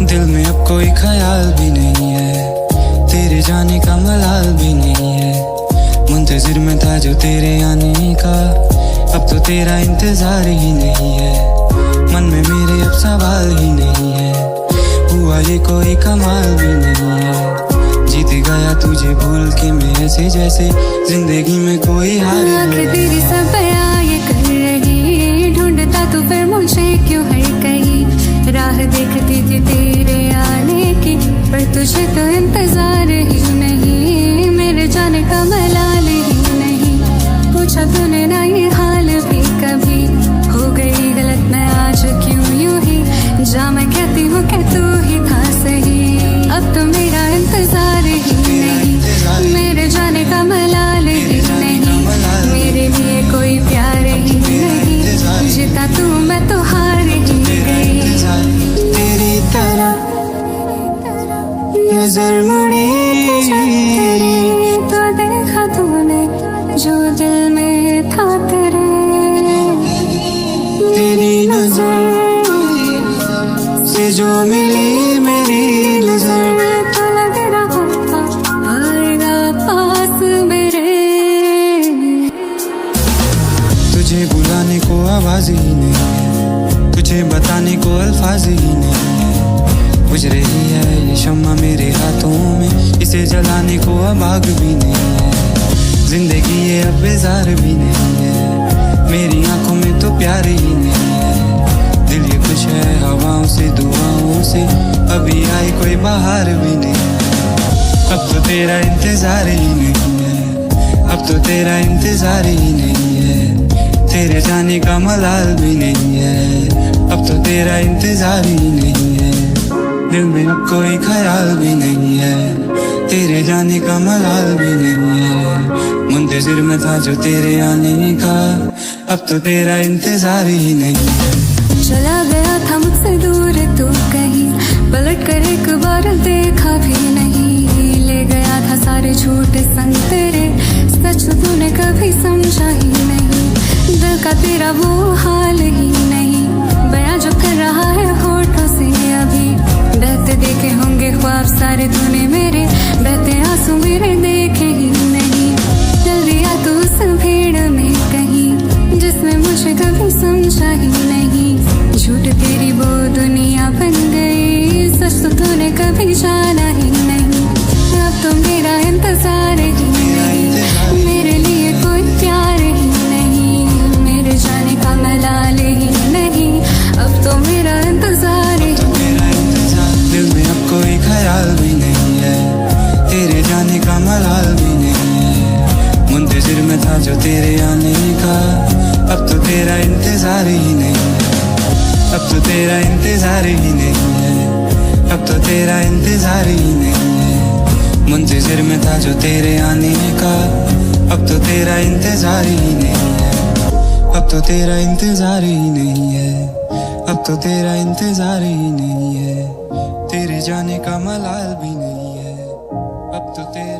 दिल में अब कोई ख्याल भी नहीं है, तेरे जाने का मलाल भी नहीं है। मुंतजिर में था जो तेरे आने का, अब तो तेरा इंतजार ही नहीं है। मन में मेरे अब सवाल ही नहीं है, हुआ ये कोई कमाल भी नहीं है। जीत गया तुझे भूल के मैं ऐसे जैसे जिंदगी में कोई हार नहीं है। तेरी सब बयां ये कर रही, ढूंढता तू फिर मुझे क्यों हर कहीं। राह देखती थी तेरे आने की, पर तुझे तो इंतजार ही नहीं। मेरे जाने का मलाल ही नहीं, पूछा तूने ना ये हाल भी कभी। हो गई गलत मैं आज क्यों यूं ही, जा मैं कहती हूँ कि तू ही था सही। अब तो मेरा इंतजार ही नहीं, मेरे जाने का मलाल ही नहीं। मेरे लिए कोई प्यार ही नहीं, जीता तू मैं तो हार ही गई। तेरी तरह नजर मुड़ी तो देखा तूने जो दिल में था तेरे। तेरी नजर से जो मिली मेरी नजर, तो लग रहा था आएगा पास मेरे। तुझे बुलाने को आवाज ही नहीं है, तुझे बताने को अल्फाज ही नहीं है। बुझ रही है ये शम्मा मेरे हाथों में, इसे जलाने को अब आग भी नहीं है। जिंदगी ये अब बेजार भी नहीं है, मेरी आंखों में तो प्यार ही नहीं है। दिल ये खुश है हवाओं से दुआओं से, अभी आई कोई बाहर भी नहीं है। अब तो तेरा इंतजार ही नहीं है, अब तो तेरा इंतजार ही नहीं है। तेरे जाने का मलाल भी नहीं है, अब तो तेरा इंतजार ही नहीं है। दिल में अब कोई ख्याल भी नहीं है, तेरे जाने का मलाल भी नहीं है। मुंतजिर में था जो तेरे आने का, अब तो तेरा इंतजार ही नहीं है। चला गया था मुझसे दूर तू कहीं, पलट कर एक बार देखा भी नहीं। ले गया था सारे झूठ संग तेरे, सच तूने कभी समझा ही नहीं। दिल का तेरा वो हाल ही नहीं, बयां जो कर रहा है होठों से अभी। बहते देखे होंगे ख्वाब सारे तूने मेरे, बहते आंसू मेरे देखे ही नहीं। चल दिया तू उस भीड़ में कहीं, जिसमें मुझे कभी समझा ही नहीं। झूठ तेरी वो दुनिया बन गई, सच तो तूने कभी जाना ही नहीं। अब तो मेरा इंतजार ही नहीं, मेरे लिए कोई प्यार ही नहीं। मेरे जाने का मलाल ही नहीं, अब तो मेरा इंतजार ही नहीं। दिल में अब कोई ख्याल भी नहीं है, तेरे जाने का मलाल भी नहीं है। मुंतजिर में था जो तेरे आने का, अब तो तेरा इंतजार ही नहीं है, अब तो तेरा इंतजार ही नहीं है, अब तो तेरा इंतजार ही नहीं है। मुंतजिर में था जो तेरे आने का, अब तो तेरा इंतजार ही नहीं है, अब तो तेरा इंतजार ही नहीं है, अब तो तेरा इंतजार ही नहीं है। तेरे जाने का मलाल भी नहीं है, अब तो तेरा